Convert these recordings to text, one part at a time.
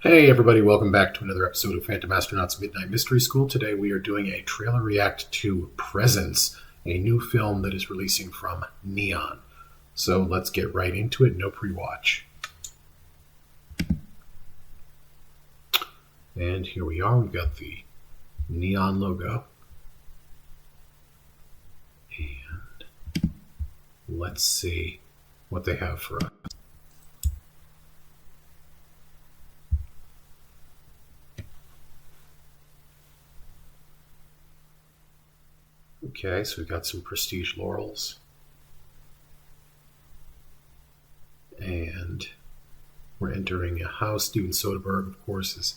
Hey everybody, welcome back to another episode of Phantom Astronauts Midnight Mystery School. Today we are doing a trailer react to Presence, a new film that is releasing from Neon. So let's get right into it, no pre-watch. And here we are, we've got the Neon logo. And let's see what they have for us. Okay, so we've got some prestige laurels. And we're entering a house. Steven Soderbergh, of course, is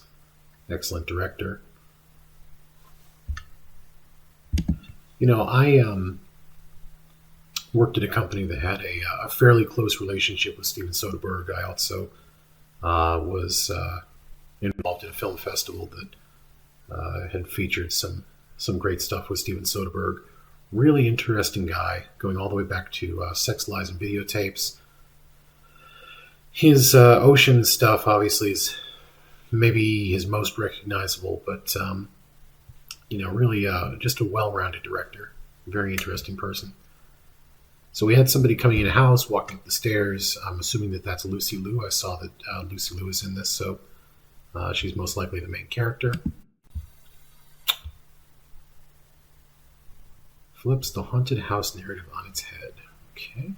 an excellent director. You know, I worked at a company that had a fairly close relationship with Steven Soderbergh. I also was involved in a film festival that had featured some great stuff with Steven Soderbergh. Really interesting guy, going all the way back to Sex, Lies, and Videotapes. His ocean stuff, obviously, is maybe his most recognizable, but, really just a well-rounded director. Very interesting person. So we had somebody coming in a house, walking up the stairs. I'm assuming that that's Lucy Liu. I saw that Lucy Liu is in this, so she's most likely the main character. Flips the haunted house narrative on its head. Okay.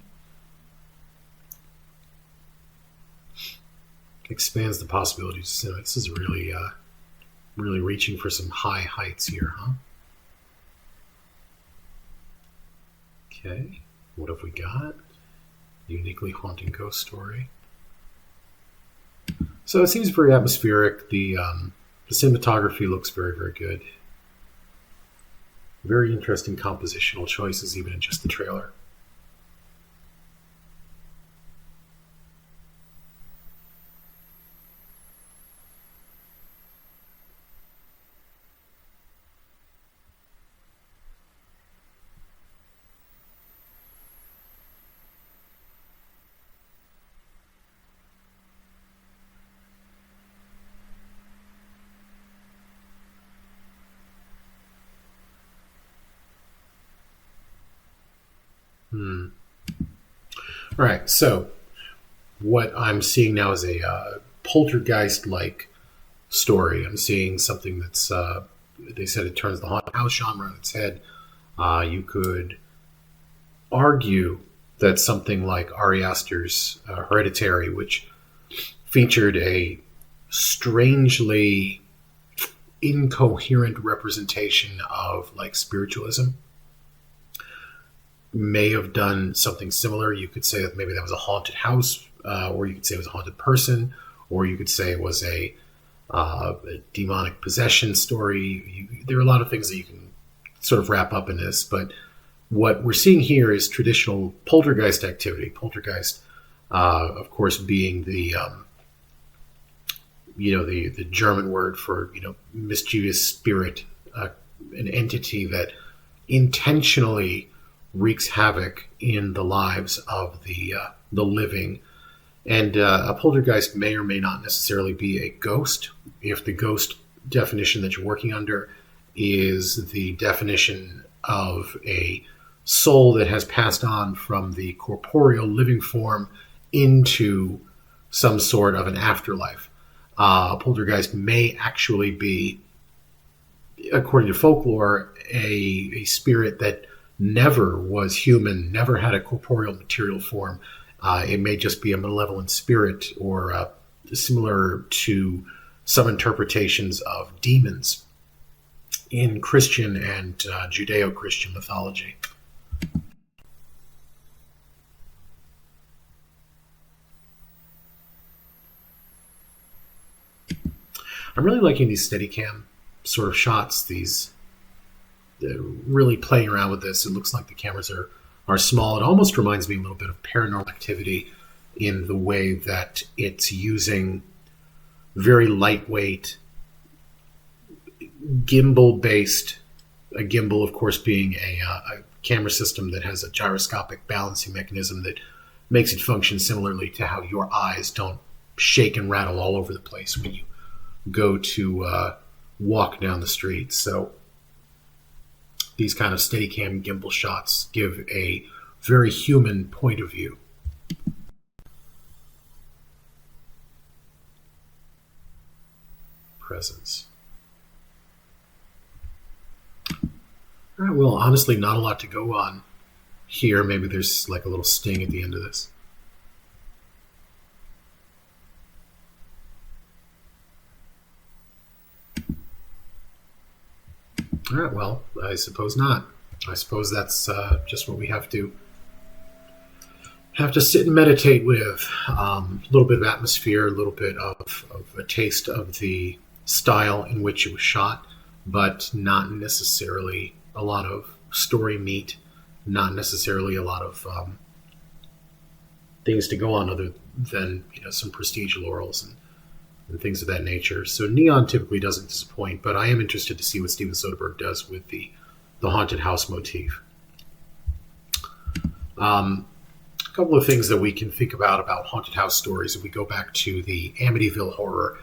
Expands the possibilities of cinema. This is really, really reaching for some high heights here, huh? Okay. What have we got? Uniquely haunting ghost story. So it seems very atmospheric. The cinematography looks very, very good. Very interesting compositional choices, even in just the trailer. All right, so what I'm seeing now is a poltergeist-like story. I'm seeing something that's, they said it turns the haunted house genre on its head. You could argue that something like Ari Aster's Hereditary, which featured a strangely incoherent representation of like spiritualism, may have done something similar. You could say that maybe that was a haunted house, or you could say it was a haunted person, or you could say it was a demonic possession story. There are a lot of things that you can sort of wrap up in this, but what we're seeing here is traditional poltergeist activity. Poltergeist, of course, being the the German word for mischievous spirit, an entity that intentionally wreaks havoc in the lives of the living. And a poltergeist may or may not necessarily be a ghost. If the ghost definition that you're working under is the definition of a soul that has passed on from the corporeal living form into some sort of an afterlife, a poltergeist may actually be, according to folklore, a spirit that never was human, never had a corporeal material form. It may just be a malevolent spirit, or similar to some interpretations of demons in Christian and Judeo-Christian mythology. I'm really liking these Steadicam sort of shots, these really playing around with this. It looks like the cameras are small. It almost reminds me a little bit of Paranormal Activity in the way that it's using very lightweight gimbal-based, a gimbal, of course, being a camera system that has a gyroscopic balancing mechanism that makes it function similarly to how your eyes don't shake and rattle all over the place when you go to walk down the street. So these kind of Steadicam gimbal shots give a very human point of view. Presence. All right, well, honestly, not a lot to go on here. Maybe there's like a little sting at the end of this. All right, well, I suppose not. I suppose that's just what we have to sit and meditate with. A little bit of atmosphere, a little bit of a taste of the style in which it was shot, but not necessarily a lot of story meat, not necessarily a lot of things to go on other than some prestige laurels and things of that nature. So Neon typically doesn't disappoint, but I am interested to see what Steven Soderbergh does with the haunted house motif. A couple of things that we can think about haunted house stories. If we go back to the Amityville Horror,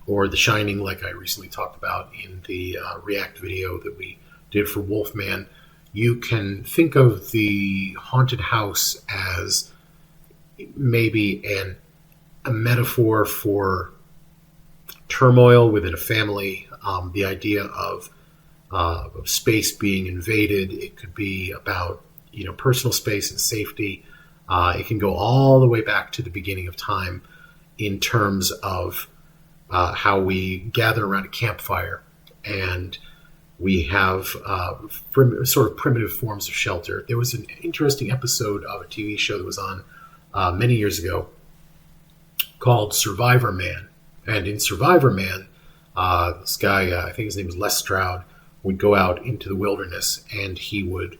or The Shining, like I recently talked about in the React video that we did for Wolfman, you can think of the haunted house as maybe a metaphor for turmoil within a family, the idea of space being invaded. It could be about personal space and safety. It can go all the way back to the beginning of time in terms of how we gather around a campfire and we have sort of primitive forms of shelter. There was an interesting episode of a TV show that was on many years ago called Survivor Man. And in Survivor Man, this guy, I think his name was Les Stroud, would go out into the wilderness and he would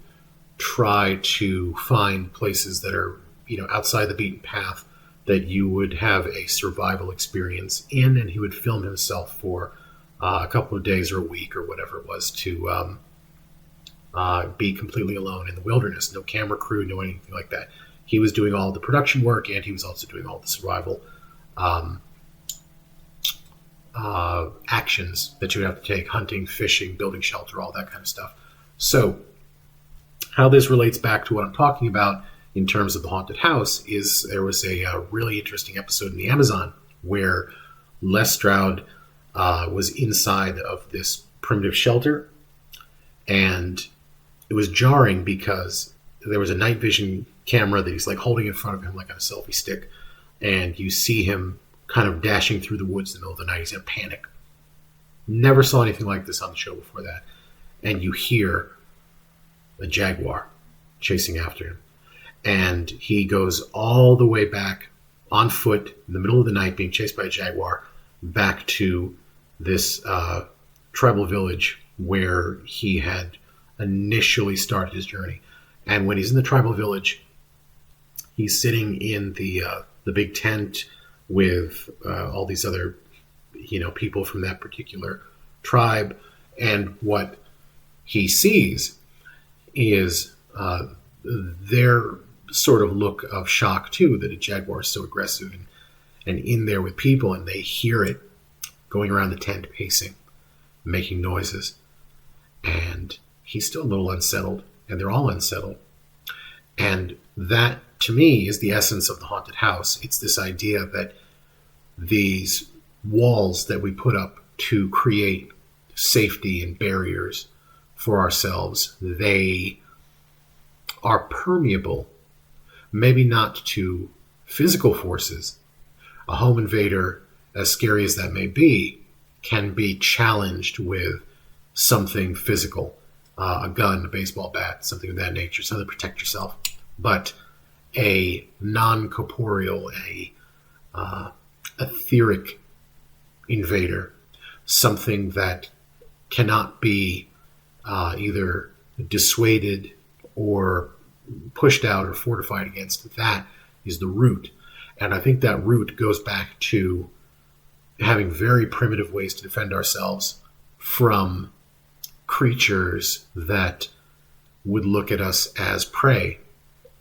try to find places that are, outside the beaten path that you would have a survival experience in, and he would film himself for a couple of days or a week or whatever it was to be completely alone in the wilderness. No camera crew, no anything like that. He was doing all the production work, and he was also doing all the survival actions that you would have to take: hunting, fishing, building shelter, all that kind of stuff. So how this relates back to what I'm talking about in terms of the haunted house is there was a really interesting episode in the Amazon where Les Stroud was inside of this primitive shelter, and it was jarring because there was a night vision camera that he's like holding in front of him like on a selfie stick, and you see him kind of dashing through the woods in the middle of the night. He's in a panic. Never saw anything like this on the show before that. And you hear a jaguar chasing after him. And he goes all the way back on foot in the middle of the night, being chased by a jaguar, back to this tribal village where he had initially started his journey. And when he's in the tribal village, he's sitting in the big tent with all these other people from that particular tribe, and what he sees is their sort of look of shock too, that a jaguar is so aggressive and in there with people, and they hear it going around the tent, pacing, making noises, and he's still a little unsettled, and they're all unsettled. And that, to me, is the essence of the haunted house. It's this idea that these walls that we put up to create safety and barriers for ourselves, they are permeable, maybe not to physical forces. A home invader, as scary as that may be, can be challenged with something physical, a gun, a baseball bat, something of that nature, something to protect yourself. But a non-corporeal, etheric invader, something that cannot be either dissuaded or pushed out or fortified against, that is the root. And I think that root goes back to having very primitive ways to defend ourselves from creatures that would look at us as prey.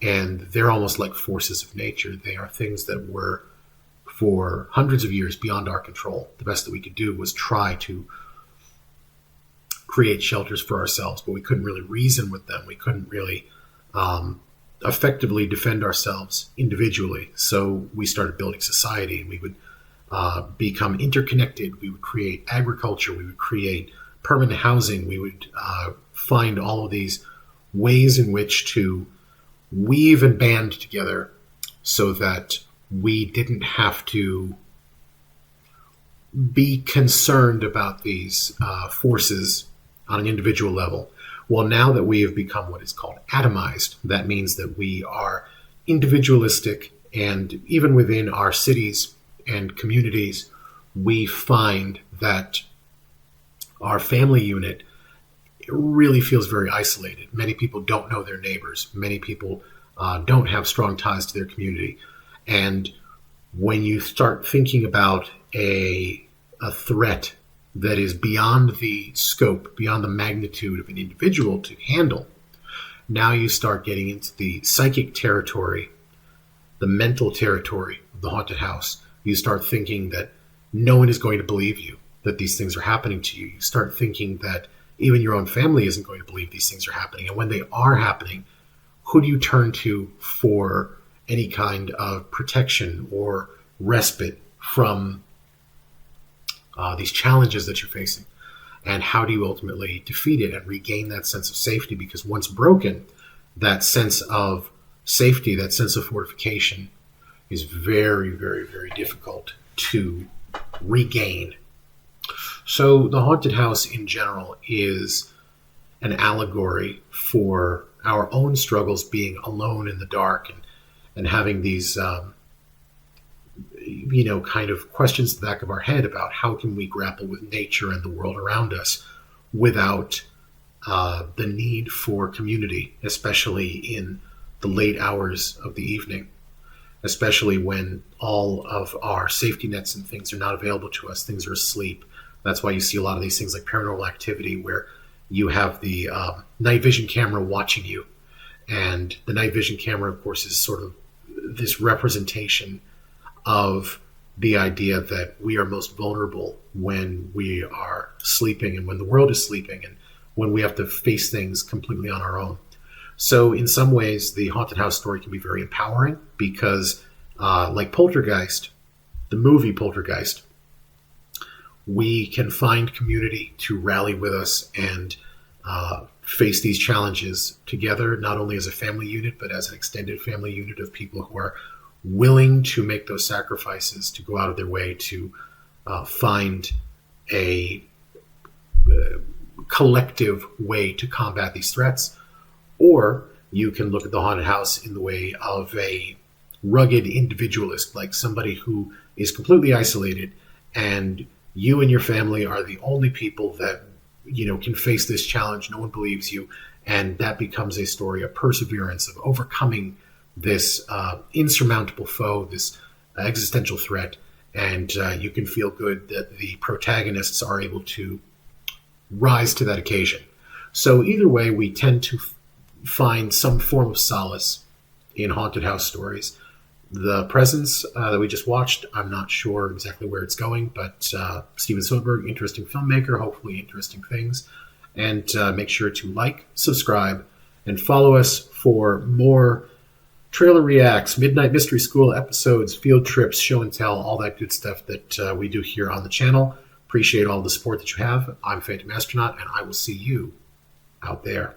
And they're almost like forces of nature. They are things that were for hundreds of years beyond our control. The best that we could do was try to create shelters for ourselves, but we couldn't really reason with them. We couldn't really effectively defend ourselves individually. So we started building society, and we would become interconnected. We would create agriculture. We would create permanent housing. We would find all of these ways in which to weave and band together so that we didn't have to be concerned about these forces on an individual level. Well, now that we have become what is called atomized, that means that we are individualistic, and even within our cities and communities, we find that our family unit really feels very isolated. Many people don't know their neighbors. Many people don't have strong ties to their community. And when you start thinking about a threat that is beyond the scope, beyond the magnitude of an individual to handle, now you start getting into the psychic territory, the mental territory of the haunted house. You start thinking that no one is going to believe you, that these things are happening to you. You start thinking that even your own family isn't going to believe these things are happening. And when they are happening, who do you turn to for any kind of protection or respite from these challenges that you're facing? And how do you ultimately defeat it and regain that sense of safety? Because once broken, that sense of safety, that sense of fortification is very, very, very difficult to regain. So the haunted house in general is an allegory for our own struggles being alone in the dark, and having these kind of questions in the back of our head about how can we grapple with nature and the world around us without the need for community, especially in the late hours of the evening, especially when all of our safety nets and things are not available to us. Things are asleep. That's why you see a lot of these things like paranormal activity, where you have the night vision camera watching you. And the night vision camera, of course, is sort of this representation of the idea that we are most vulnerable when we are sleeping and when the world is sleeping and when we have to face things completely on our own. So in some ways, the haunted house story can be very empowering because like Poltergeist, the movie Poltergeist, we can find community to rally with us and face these challenges together, not only as a family unit, but as an extended family unit of people who are willing to make those sacrifices, to go out of their way to find a collective way to combat these threats. Or you can look at the haunted house in the way of a rugged individualist, like somebody who is completely isolated, and you and your family are the only people that can face this challenge. No one believes you, and that becomes a story of perseverance, of overcoming this insurmountable foe, this existential threat, and you can feel good that the protagonists are able to rise to that occasion. So either way, we tend to find some form of solace in haunted house stories. The Presence that we just watched, I'm not sure exactly where it's going, but Steven Soderbergh, interesting filmmaker, hopefully interesting things. And make sure to like, subscribe, and follow us for more trailer reacts, Midnight Mystery School episodes, field trips, show and tell, all that good stuff that we do here on the channel. Appreciate all the support that you have. I'm Phantom Astronaut, and I will see you out there.